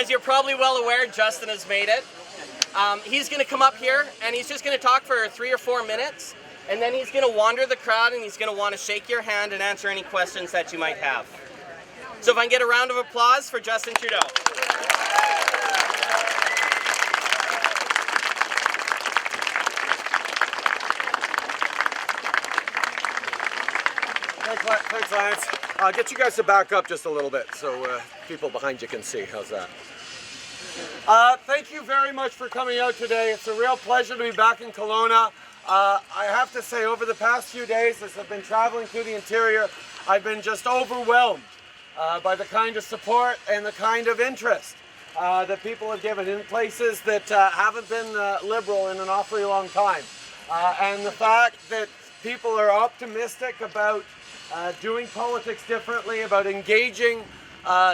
As you're probably well aware, Justin has made it. He's going to come up here and he's just going to talk for 3 or 4 minutes, and then he's going to wander the crowd and he's going to want to shake your hand and answer any questions that you might have. So if I can get a round of applause for Justin Trudeau. Thanks, Lance. I'll get you guys to back up just a little bit so people behind you can see. How's that? Thank you very much for coming out today. It's a real pleasure to be back in Kelowna. I have to say, over the past few days, as I've been traveling through the interior, I've been just overwhelmed by the kind of support and the kind of interest that people have given in places that haven't been liberal in an awfully long time. And the fact that people are optimistic about doing politics differently, about engaging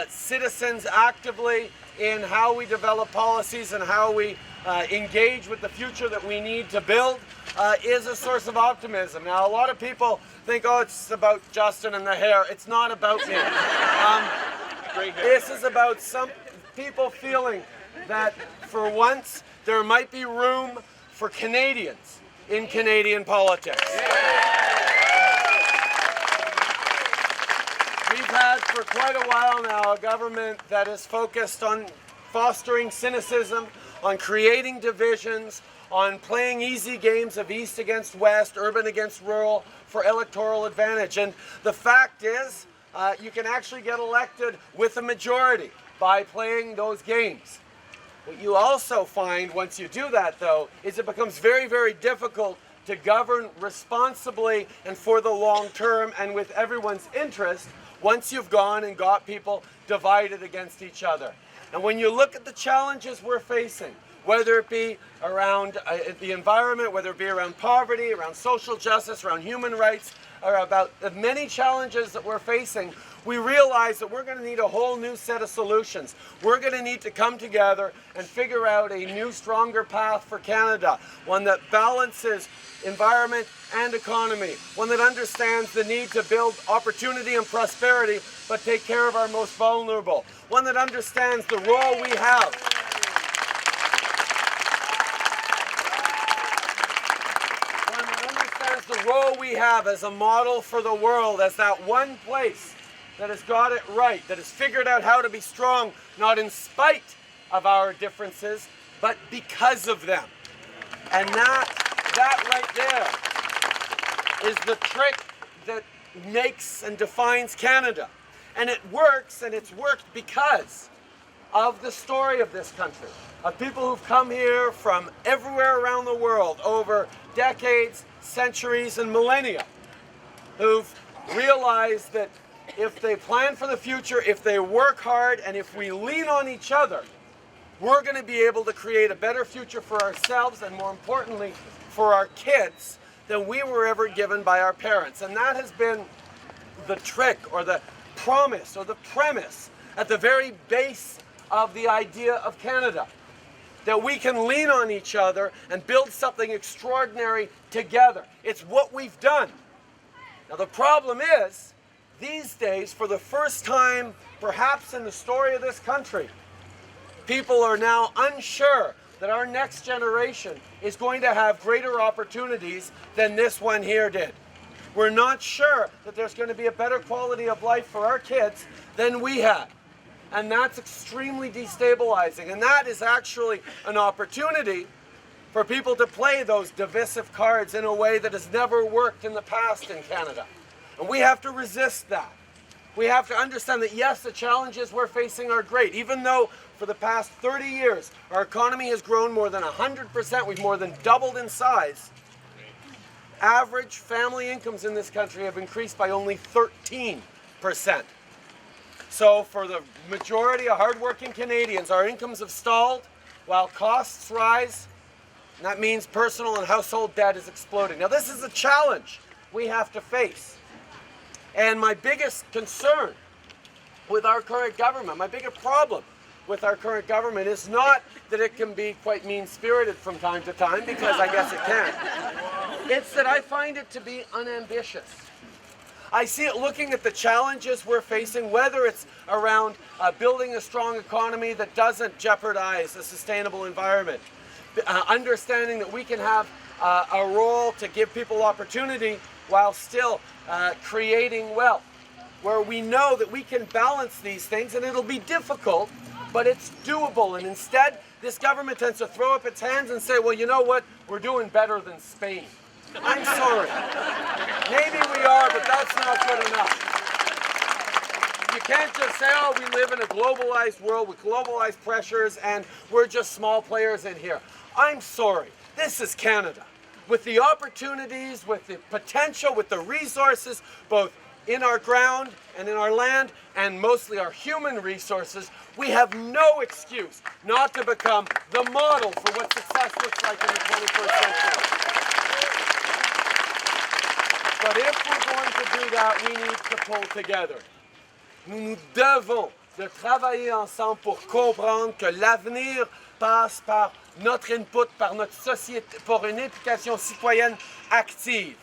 citizens actively in how we develop policies and how we engage with the future that we need to build is a source of optimism. Now, a lot of people think, oh, it's about Justin and the hair. It's not about me. This is about some people feeling that for once there might be room for Canadians in Canadian politics. We've had for quite a while now a government that is focused on fostering cynicism, on creating divisions, on playing easy games of East against West, urban against rural for electoral advantage. And the fact is, you can actually get elected with a majority by playing those games. What you also find once you do that, though, is it becomes very, very difficult to govern responsibly and for the long term and with everyone's interest once you've gone and got people divided against each other. And when you look at the challenges we're facing, whether it be around the environment, whether it be around poverty, around social justice, around human rights, or about the many challenges that we're facing, we realize that we're going to need a whole new set of solutions. We're going to need to come together and figure out a new, stronger path for Canada, one that balances environment and economy, one that understands the need to build opportunity and prosperity, but take care of our most vulnerable, one that understands the role we have. One that understands the role we have as a model for the world, as that one place that has got it right, that has figured out how to be strong, not in spite of our differences, but because of them. And that right there is the trick that makes and defines Canada. And it works, and it's worked because of the story of this country, of people who've come here from everywhere around the world over decades, centuries, and millennia, who've realized that if they plan for the future, if they work hard, and if we lean on each other, we're going to be able to create a better future for ourselves and, more importantly, for our kids than we were ever given by our parents. And that has been the trick, or the promise, or the premise at the very base of the idea of Canada. That we can lean on each other and build something extraordinary together. It's what we've done. Now the problem is, these days, for the first time, perhaps in the story of this country, people are now unsure that our next generation is going to have greater opportunities than this one here did. We're not sure that there's going to be a better quality of life for our kids than we had. And that's extremely destabilizing. And that is actually an opportunity for people to play those divisive cards in a way that has never worked in the past in Canada. And we have to resist that. We have to understand that, yes, the challenges we're facing are great. Even though for the past 30 years, our economy has grown more than 100%, we've more than doubled in size, average family incomes in this country have increased by only 13%. So for the majority of hardworking Canadians, our incomes have stalled while costs rise. And that means personal and household debt is exploding. Now this is a challenge we have to face. And my biggest concern with our current government, my biggest problem with our current government is not that it can be quite mean-spirited from time to time, because I guess it can. It's that I find it to be unambitious. I see it looking at the challenges we're facing, whether it's around building a strong economy that doesn't jeopardize a sustainable environment, understanding that we can have a role to give people opportunity while still creating wealth, where we know that we can balance these things, and it'll be difficult, but it's doable. And instead, this government tends to throw up its hands and say, well, you know what, we're doing better than Spain. I'm sorry. Maybe we are, but that's not good enough. You can't just say, oh, we live in a globalized world with globalized pressures and we're just small players in here. I'm sorry. This is Canada. With the opportunities, with the potential, with the resources, both in our ground and in our land, and mostly our human resources, we have no excuse not to become the model for what success looks like in the 21st century. But if we're going to do that, we need to pull together. Nous devons de travailler ensemble pour comprendre que l'avenir passe par notre input, par notre société, pour une implication citoyenne active.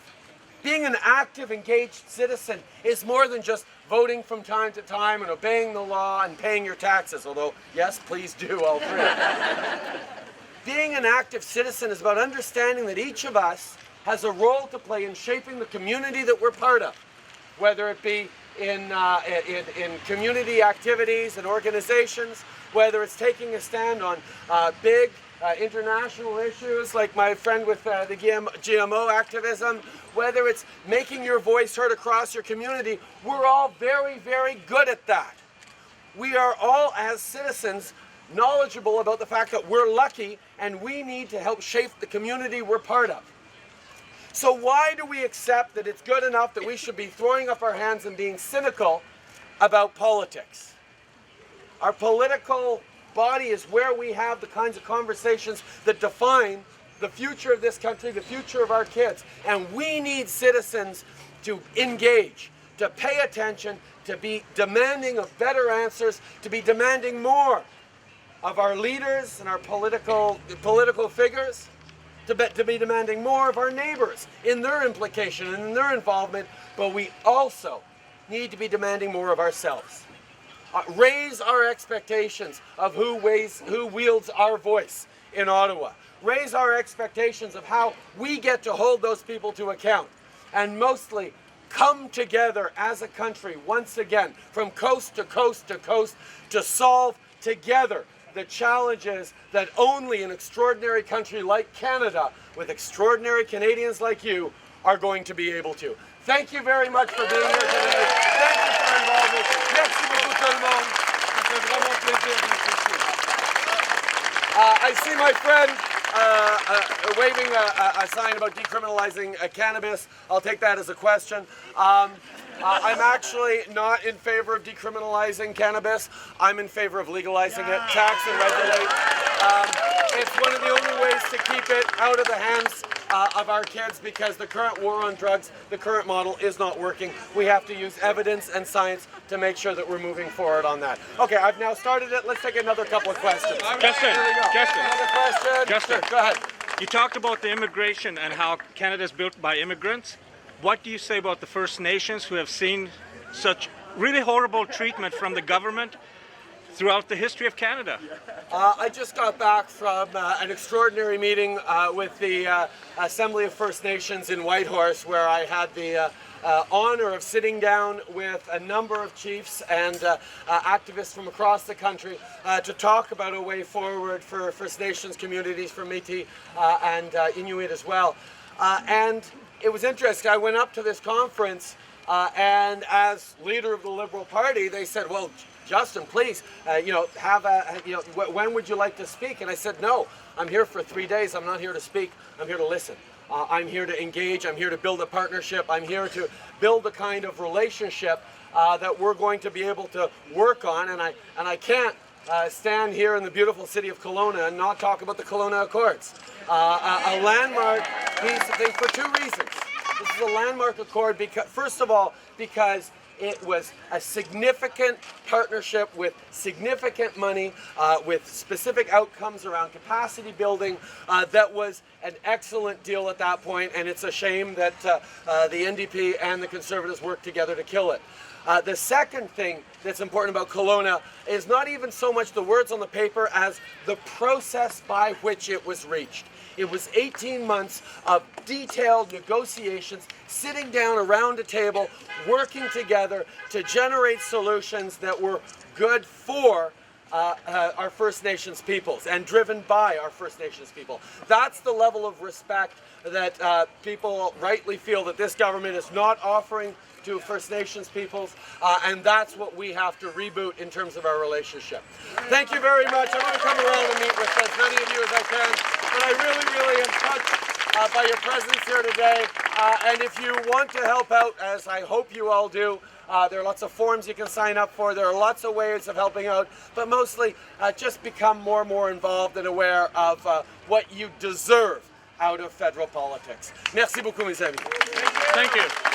Being an active, engaged citizen is more than just voting from time to time and obeying the law and paying your taxes, although, yes, please do all three. Being an active citizen is about understanding that each of us has a role to play in shaping the community that we're part of, whether it be in community activities and organizations, whether it's taking a stand on big international issues like my friend with the GMO activism, whether it's making your voice heard across your community. We're all very, very good at that. We are all, as citizens, knowledgeable about the fact that we're lucky and we need to help shape the community we're part of. So why do we accept that it's good enough that we should be throwing up our hands and being cynical about politics? Our political body is where we have the kinds of conversations that define the future of this country, the future of our kids. And we need citizens to engage, to pay attention, to be demanding of better answers, to be demanding more of our leaders and our political figures, to be demanding more of our neighbors in their implication and in their involvement, but we also need to be demanding more of ourselves. Raise our expectations of who wields our voice in Ottawa. Raise our expectations of how we get to hold those people to account. And mostly, come together as a country once again, from coast to coast to coast, to solve together the challenges that only an extraordinary country like Canada, with extraordinary Canadians like you, are going to be able to. Thank you very much for being here today. Thank you for your involvement. Merci beaucoup tout le monde. Ça fait vraiment plaisir de vous ici. I see my friend waving a sign about decriminalizing cannabis. I'll take that as a question. I'm actually not in favor of decriminalizing cannabis. I'm in favor of legalizing it, tax and regulate. It's one of the only ways to keep it out of the hands of our kids, because the current war on drugs, the current model is not working. We have to use evidence and science to make sure that we're moving forward on that. Okay, I've now started it. Let's take another couple of questions. Justin, Another question. Justin. Sure, go ahead. You talked about the immigration and how Canada is built by immigrants. What do you say about the First Nations who have seen such really horrible treatment from the government throughout the history of Canada? I just got back from an extraordinary meeting with the Assembly of First Nations in Whitehorse, where I had the honor of sitting down with a number of chiefs and activists from across the country to talk about a way forward for First Nations communities, for Métis and Inuit as well. And it was interesting. I went up to this conference and as leader of the Liberal Party, they said, well, Justin, please, when would you like to speak? And I said, no, I'm here for 3 days. I'm not here to speak. I'm here to listen. I'm here to engage. I'm here to build a partnership. I'm here to build the kind of relationship that we're going to be able to work on. And I can't stand here in the beautiful city of Kelowna and not talk about the Kelowna Accords. A landmark piece of things for two reasons. This is a landmark accord because, first of all, because It was a significant partnership with significant money, with specific outcomes around capacity building. That was an excellent deal at that point, and it's a shame that the NDP and the Conservatives worked together to kill it. The second thing that's important about Kelowna is not even so much the words on the paper as the process by which it was reached. It was 18 months of detailed negotiations, sitting down around a table, working together to generate solutions that were good for our First Nations peoples and driven by our First Nations people. That's the level of respect that people rightly feel that this government is not offering to First Nations peoples, and that's what we have to reboot in terms of our relationship. Thank you very much. I'm going to come around and meet with as many of you as I can, but I really am touched by your presence here today, and if you want to help out, as I hope you all do, there are lots of forms you can sign up for. There are lots of ways of helping out, but mostly just become more and more involved and aware of what you deserve out of federal politics. Merci beaucoup, mes amis. Thank you.